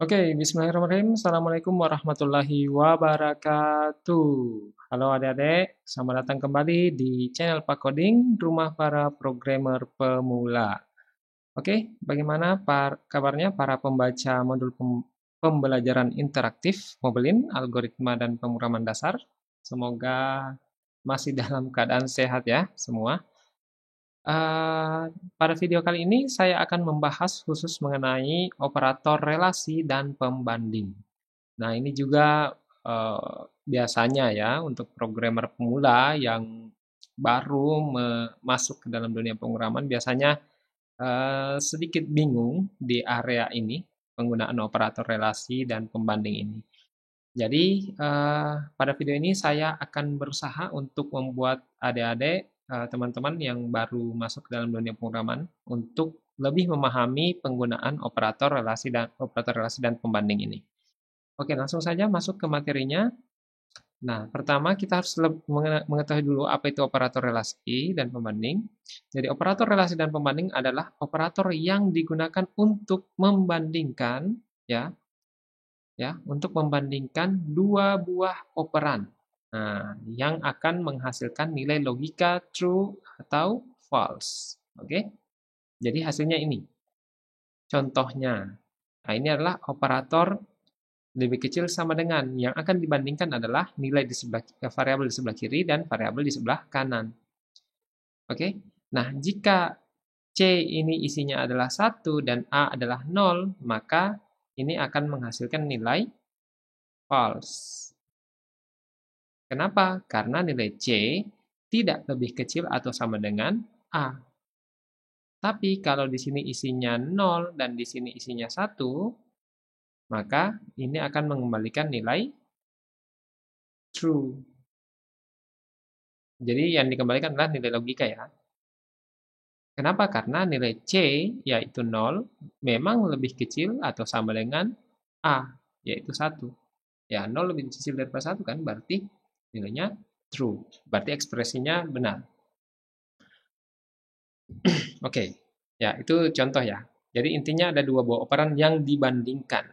Oke, bismillahirrahmanirrahim. Assalamualaikum warahmatullahi wabarakatuh. Halo adik-adik, selamat datang kembali di channel Pak Coding, rumah para programmer pemula. Oke, bagaimana kabarnya para pembaca modul pembelajaran interaktif, Mobilin, algoritma dan pemrograman dasar? Semoga masih dalam keadaan sehat ya semua. Eh, Pada video kali ini saya akan membahas khusus mengenai operator relasi dan pembanding. Nah, ini juga biasanya ya untuk programmer pemula yang baru masuk ke dalam dunia pemrograman biasanya sedikit bingung di area ini, penggunaan operator relasi dan pembanding ini. Jadi, pada video ini saya akan berusaha untuk membuat adik-adik, teman-teman yang baru masuk ke dalam dunia pemrograman untuk lebih memahami penggunaan operator relasi dan pembanding ini. Oke, langsung saja masuk ke materinya. Nah, pertama kita harus mengetahui dulu apa itu operator relasi dan pembanding. Jadi, operator relasi dan pembanding adalah operator yang digunakan untuk membandingkan, ya, untuk membandingkan dua buah operan. Nah, yang akan menghasilkan nilai logika true atau false. Oke, jadi hasilnya ini. Contohnya, nah ini adalah operator lebih kecil sama dengan. Yang akan dibandingkan adalah nilai di sebelah variabel di sebelah kiri dan variabel di sebelah kanan. Oke. Nah, jika C ini isinya adalah 1 dan A adalah 0, maka ini akan menghasilkan nilai false. Kenapa? Karena nilai C tidak lebih kecil atau sama dengan A. Tapi kalau di sini isinya 0 dan di sini isinya 1, maka ini akan mengembalikan nilai true. Jadi yang dikembalikan adalah nilai logika ya. Kenapa? Karena nilai C, yaitu 0, memang lebih kecil atau sama dengan A, yaitu 1. Ya, 0 lebih kecil daripada 1 kan, berarti nilainya true. Berarti ekspresinya benar. Oke, ya itu contoh ya. Jadi intinya ada dua buah operan yang dibandingkan.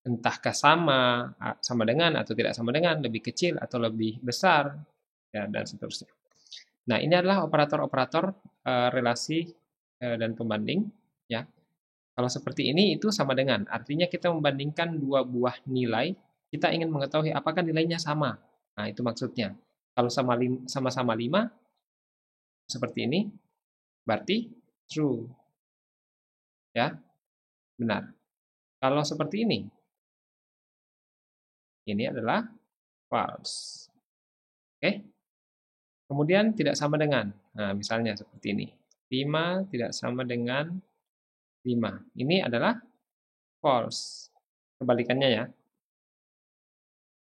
Entahkah sama dengan atau tidak sama dengan, lebih kecil atau lebih besar, ya, dan seterusnya. Nah, ini adalah operator-operator relasi dan pembanding. Ya, kalau seperti ini itu sama dengan, artinya kita membandingkan dua buah nilai, kita ingin mengetahui apakah nilainya sama. Nah, itu maksudnya. Kalau sama-sama 5, seperti ini, berarti true. Ya, benar. Kalau seperti ini adalah false. Oke? Kemudian tidak sama dengan, nah misalnya seperti ini. 5 tidak sama dengan 5. Ini adalah false. Kebalikannya ya.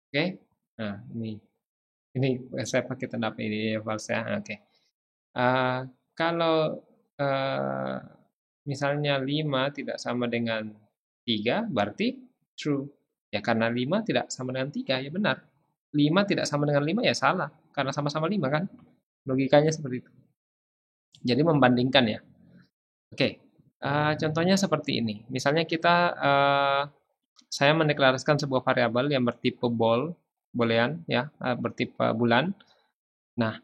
Oke? Nah, ini saya pakai tanda ini ya, false ya. Oke. Kalau uh, misalnya 5 tidak sama dengan 3, berarti true. Ya karena 5 tidak sama dengan 3, ya benar. 5 tidak sama dengan 5 ya salah, karena sama-sama 5 kan. Logikanya seperti itu. Jadi membandingkan ya. Oke, contohnya seperti ini. Misalnya saya mendeklarasikan sebuah variabel yang bertipe boolean ya, bertipe bulan. Nah,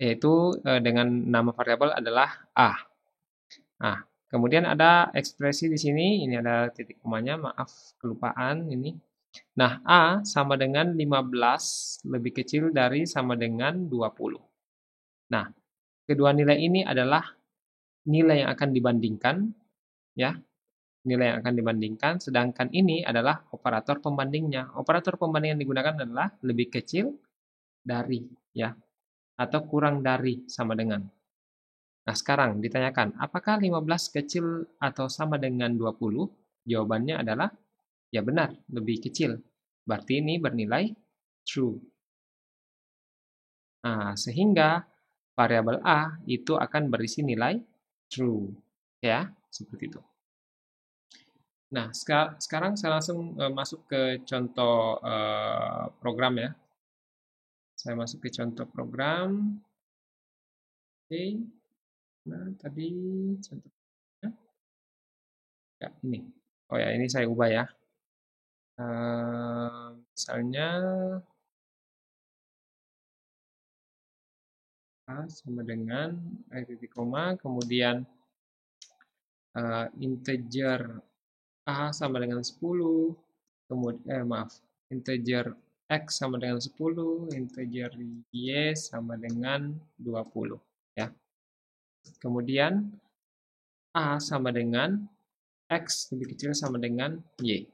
yaitu dengan nama variabel adalah A. Nah, kemudian ada ekspresi di sini, ini ada titik komanya, maaf kelupaan ini. Nah, A sama dengan 15 lebih kecil dari sama dengan 20. Nah, kedua nilai ini adalah nilai yang akan dibandingkan, ya, nilai yang akan dibandingkan, sedangkan ini adalah operator pembandingnya. Operator pembanding yang digunakan adalah lebih kecil dari, ya, atau kurang dari sama dengan. Nah, sekarang ditanyakan, apakah 15 kecil atau sama dengan 20? Jawabannya adalah, ya benar, lebih kecil. Berarti ini bernilai true. Nah, sehingga variabel A itu akan berisi nilai true. Ya, seperti itu. Nah, sekarang saya langsung masuk ke contoh program ya. Saya masuk ke contoh program. Oke. Nah, tadi contohnya. Ya, ini. Oh ya, ini saya ubah ya. Misalnya A sama dengan titik koma, kemudian integer A sama dengan 10, kemudian maaf, integer X sama dengan 10, integer Y sama dengan 20, ya. Kemudian A sama dengan X lebih kecil sama dengan Y.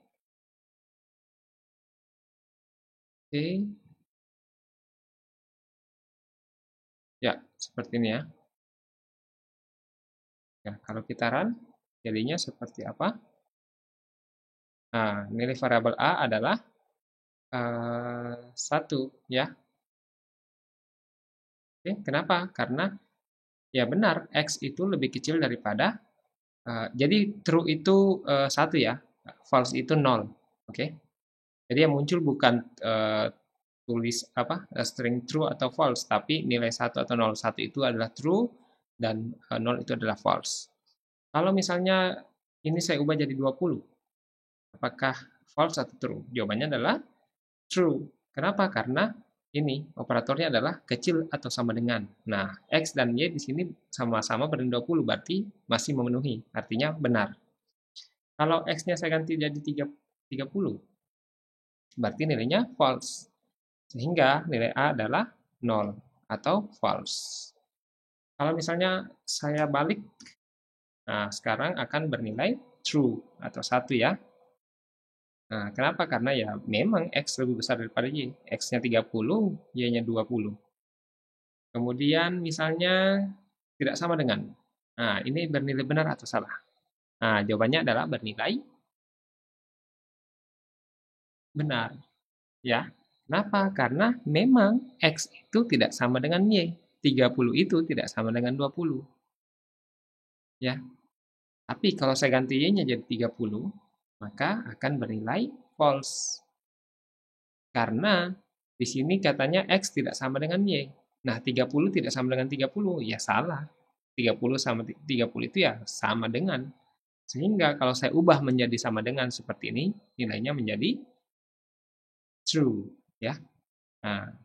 Oke, ya, seperti ini ya. Ya, kalau kita run, jadinya seperti apa? Nah, nilai variabel A adalah 1, ya. Oke, kenapa? Karena ya benar, X itu lebih kecil daripada, jadi true itu 1 ya, false itu 0. Oke, jadi yang muncul bukan tulis apa string true atau false, tapi nilai 1 atau 0. 1 itu adalah true dan 0 itu adalah false. Kalau misalnya ini saya ubah jadi 20, apakah false atau true? Jawabannya adalah true. Kenapa? Karena ini operatornya adalah kecil atau sama dengan. Nah, X dan Y di sini sama-sama bernilai 20, berarti masih memenuhi. Artinya benar. Kalau X-nya saya ganti jadi 30, berarti nilainya false. Sehingga nilai A adalah 0 atau false. Kalau misalnya saya balik, nah sekarang akan bernilai true atau 1 ya. Nah, kenapa? Karena ya memang X lebih besar daripada Y. X-nya 30, Y-nya 20. Kemudian misalnya tidak sama dengan. Nah, ini bernilai benar atau salah? Nah, jawabannya adalah bernilai benar. Ya, kenapa? Karena memang X itu tidak sama dengan Y. 30 itu tidak sama dengan 20. Ya, tapi kalau saya ganti Y-nya jadi 30, maka akan bernilai false. Karena di sini katanya X tidak sama dengan Y. Nah, 30 tidak sama dengan 30, ya salah. 30 sama 30 itu ya sama dengan. Sehingga kalau saya ubah menjadi sama dengan seperti ini, nilainya menjadi true. Ya. Nah,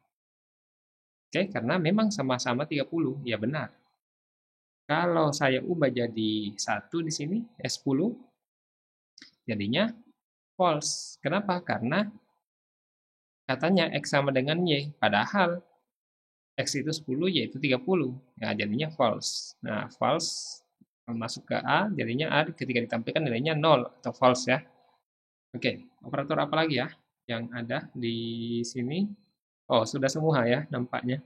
oke, karena memang sama-sama 30, ya benar. Kalau saya ubah jadi 1 di sini, S10, jadinya false. Kenapa? Karena katanya X sama dengan Y, padahal X itu 10, Y itu 30. Nah, jadinya false. Nah, false masuk ke A, jadinya A ketika ditampilkan nilainya 0 atau false ya. Oke, operator apa lagi ya yang ada di sini? Oh, sudah semua ya nampaknya.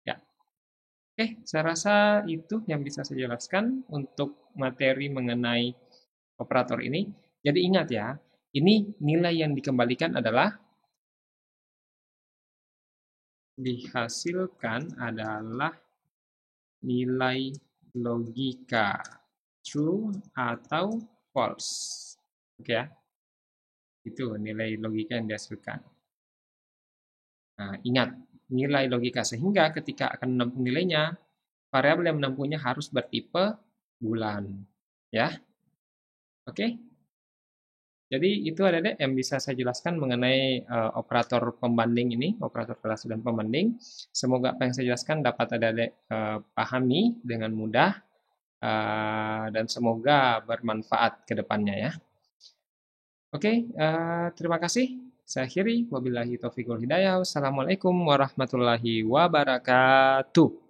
Ya. Oke, saya rasa itu yang bisa saya jelaskan untuk materi mengenai operator ini. Jadi ingat ya, ini nilai yang dikembalikan adalah dihasilkan adalah nilai logika true atau false. Oke ya, itu nilai logika yang dihasilkan. Nah, ingat, nilai logika sehingga ketika akan menampung nilainya, variabel yang menampungnya harus bertipe bulan. Ya, oke. Jadi itu ada deh yang bisa saya jelaskan mengenai operator pembanding ini, operator relasi dan pembanding. Semoga apa yang saya jelaskan dapat ada pahami dengan mudah dan semoga bermanfaat ke depannya ya. Oke, terima kasih. Saya akhiri. Wabillahi taufiq wal hidayah. Wassalamualaikum warahmatullahi wabarakatuh.